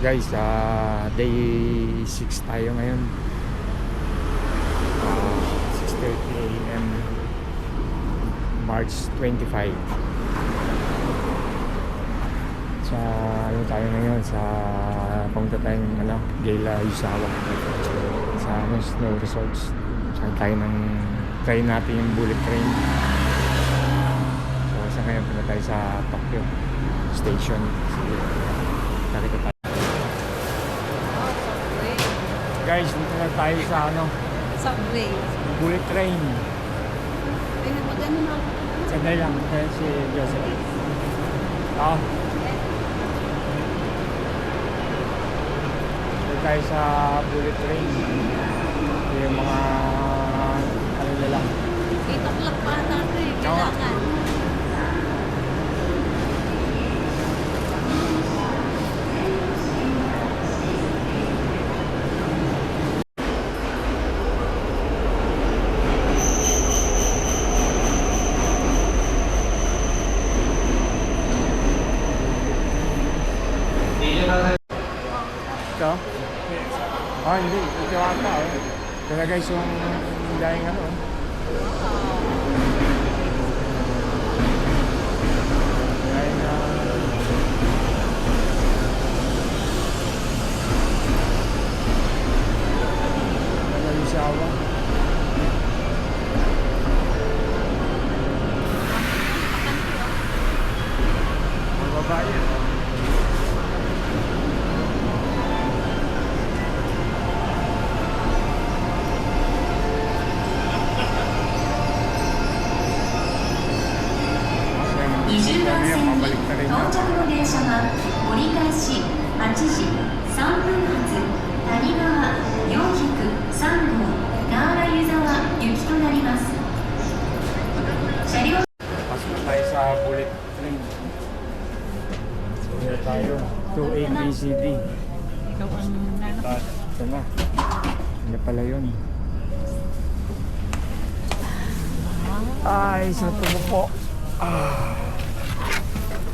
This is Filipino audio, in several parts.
guys, day 6 tayo ngayon. 6:30 AM, March 25. Sa ano tayo ngayon, sa punta tayong Gayla Yusawa, sa snow resorts. Saan tayo try natin yung bullet train. So sa ngayon punta tayo sa Tokyo Station. Nakita tayo. Guys, dito na tayo sa Subway. bullet train. Ay, magano na. Sandali lang, kaya si Joseph. Dito tayo sa bullet train. Yung mga ano nila. 8 o'clock pa natin. Kailangan. Ito? Hindi. Ito ata. Kaya guys, yung dahing dahing Yusawa. Ang babae.到着の電車は折り返し8時3分発谷川403号田原湯沢行きとなります。車両 Pasok na tayo sa bullet train. Here tayo. 2A BCD. Ikaw ang nanap. Ito na. Ano pala yun? Ay, sarap po.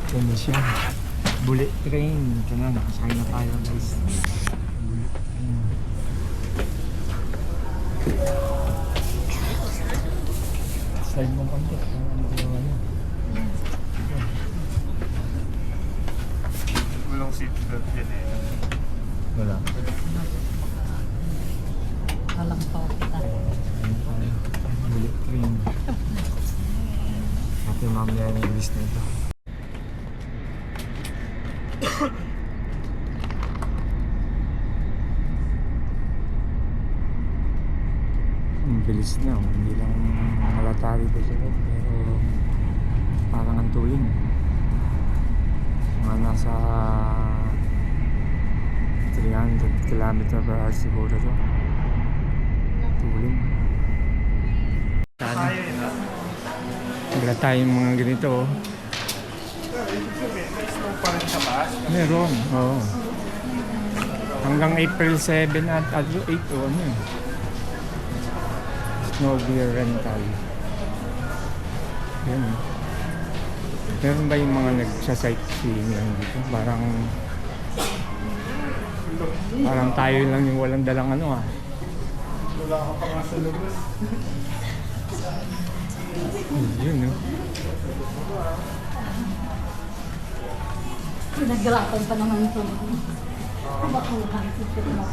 Ito na siya. Bullet train. Ito na, nakasakay na tayo guys. Bullet train. Slide mo konti. Walang seatbelt yan eh. Wala. Alam pa kita. Bullet train. Ate mamaya yung English na ito. Ang bilis na. Hindi lang malata rito sa loob. Pero parang ang tuling. Mga nasa 300 km/h siguro ito. Tuling. Kaya yun ah. Wala tayong mga ganito. May snow pa rin sa taas. Meron, oo. Hanggang April 7 at 8 o ano eh. Snow beer rental. Yan eh. Meron ba yung mga nagsa-sightseeing lang dito? Parang tayo lang yung walang dalang Wala ka pa nga sa lubos. Yun no. Naghirapan pa naman ito. Makuhan ito na.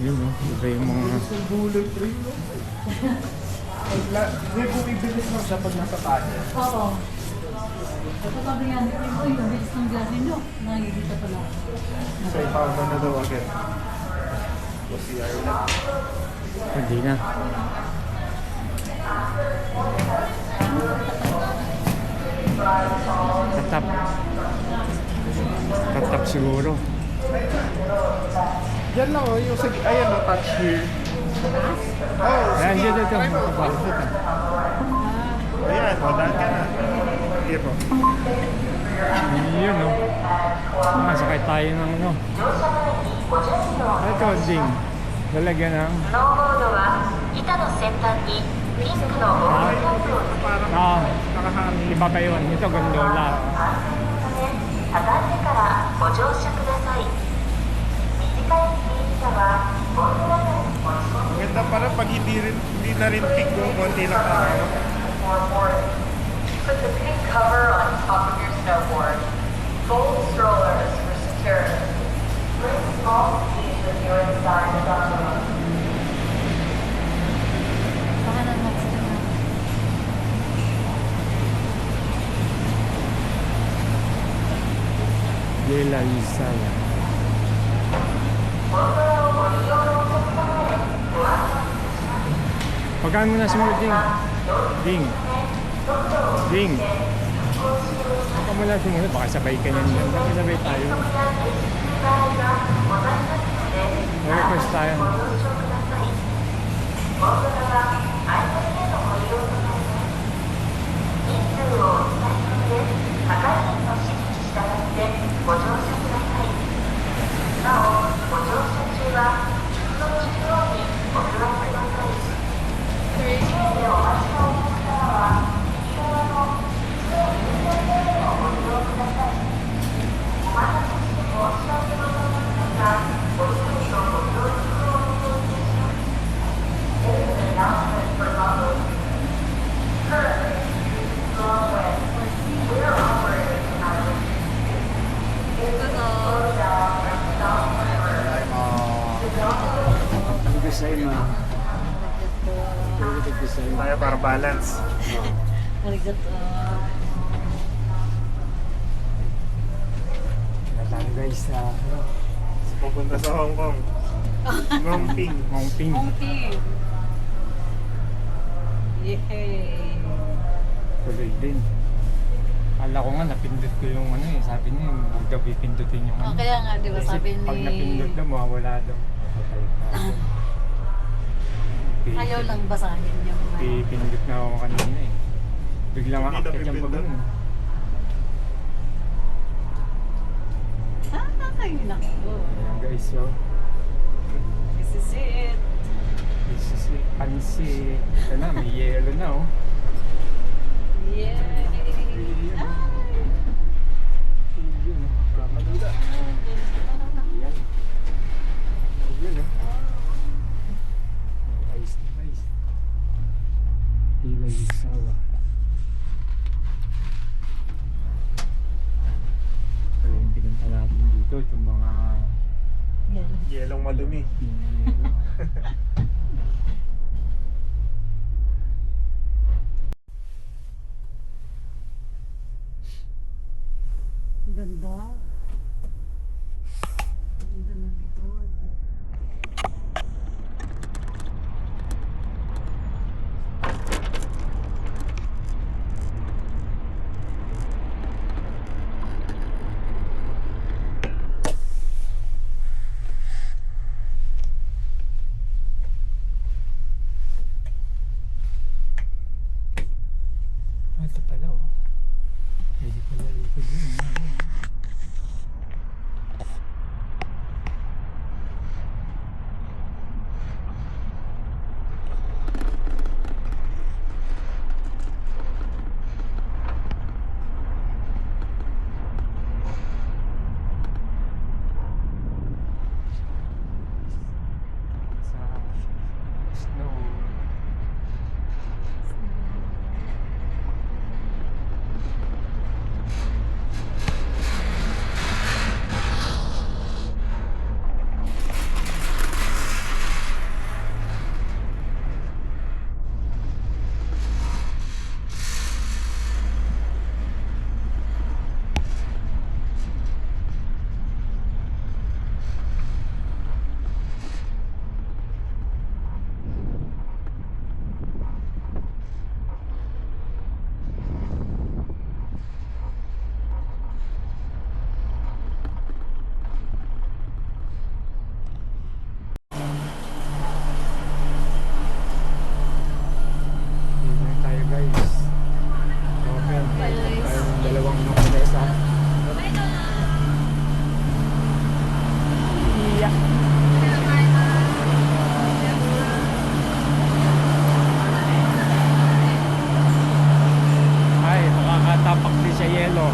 Yun no. Iba yung mga... Bullet train no? May bumibilis lang siya pag nasa taas. Oo. Kapag sabi nga, yung bilis ng gas ninyo, nakikita pala. So ipawan na daw agad. O si Ireland. Hindi na. Tatap siguro. Yan lang oh, yung ayan o, touch here. Oh, Ayan, sige. dito. Try mo. Ayan, daan ka na. Sige po. Yun no. Masakay tayo ng ano. Ito ding. Lalagyan ng... スノーボードは板の先端にピンクのボールタイプをつけ Parang Ah, nakahangin. iba pa yun. Ito gondola. 上がってからご乗車ください。短い電車はゴンドラ内に持ち込んで Maganda para pag hindi na rin pig ko, konti lang tayo. Put the pink cover on top of your snowboard. Fold strollers for security. Bring small skis with you inside the gondola. Baka na Max na nga. Gela Yusawa. Pagkaan mo na sumunod, Ding. Ding. Ding. Pagkaan mo na sumunod, baka sabay ka niyan dyan. Baka sabay tayo. Request tayo. Tayo para balance. Arigato. Tayo guys sa Pupunta sa Hong Kong. Ngongping. Hongping. Pumping. Yehey. Tuloy din. Kala ko nga napindot ko yung ano eh. Sabi niya huwag daw pipindutin yung Oh, ano. kaya nga, di ba Kasi sabi pag ni... napindot daw, mawawala daw. Papatay ka. Ayaw lang basahin yung... Pipindot na ako kanina eh. Biglang Hindi akit yung napipindot. pag Ay, naku. Ayan guys, so. This is it. This is it. Pansi. Ito na, may yellow na oh. Yay! Ayun. Ay! Ayun oh. Kamadula. Ayan. Ayun oh. Oh, ice na ice. Gela Yusawa. Wala yung pinunta natin dito. Itong mga Yan. Yelong madumi. yellow. Ganda. Ganda ng likod. Ah, ito pala oh. Pwede pala likod yun. Ayun. Sa snow. Dito na tayo guys. Okay. Guys. Tayo ng dalawang nakulesa. Yeah. Ay, nakakatapak din sa yelo.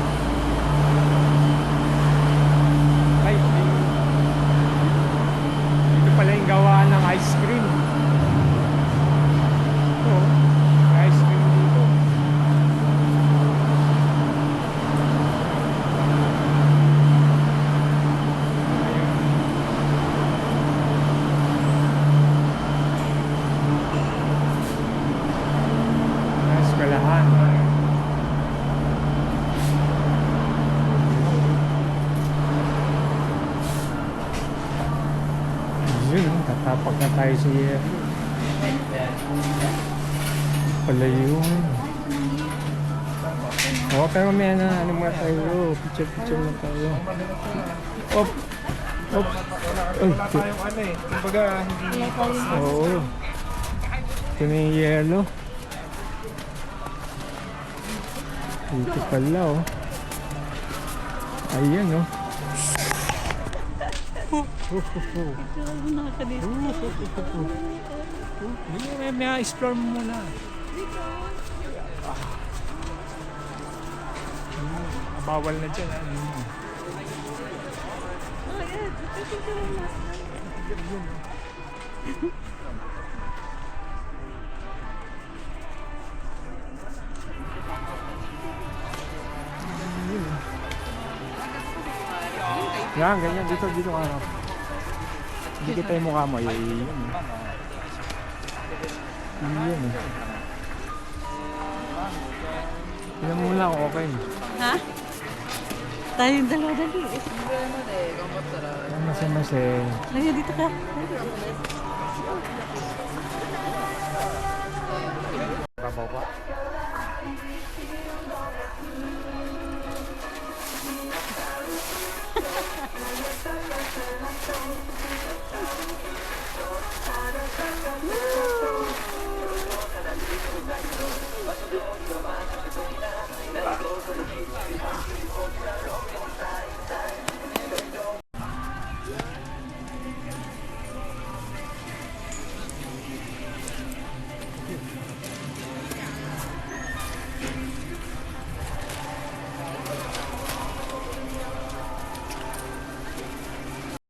Pagka tayo sa yelo. Pala yun. Oo, pero may ano mga tayo. Picture na tayo. Op! Op! Ay, Wala tayong ano eh. Kumbaga, hindi oo. Ito na yung yelo. Dito pala oh. Ayan oh. May explore mo muna. Bawal na dyan. Yan, ganyan. Dito ka na. Hindi kita yung mukha mo. Yun. Yun. Tingnan mo muna kung okay. Ha? Tayong dalawa dali. Mase. Ayun, dito ka.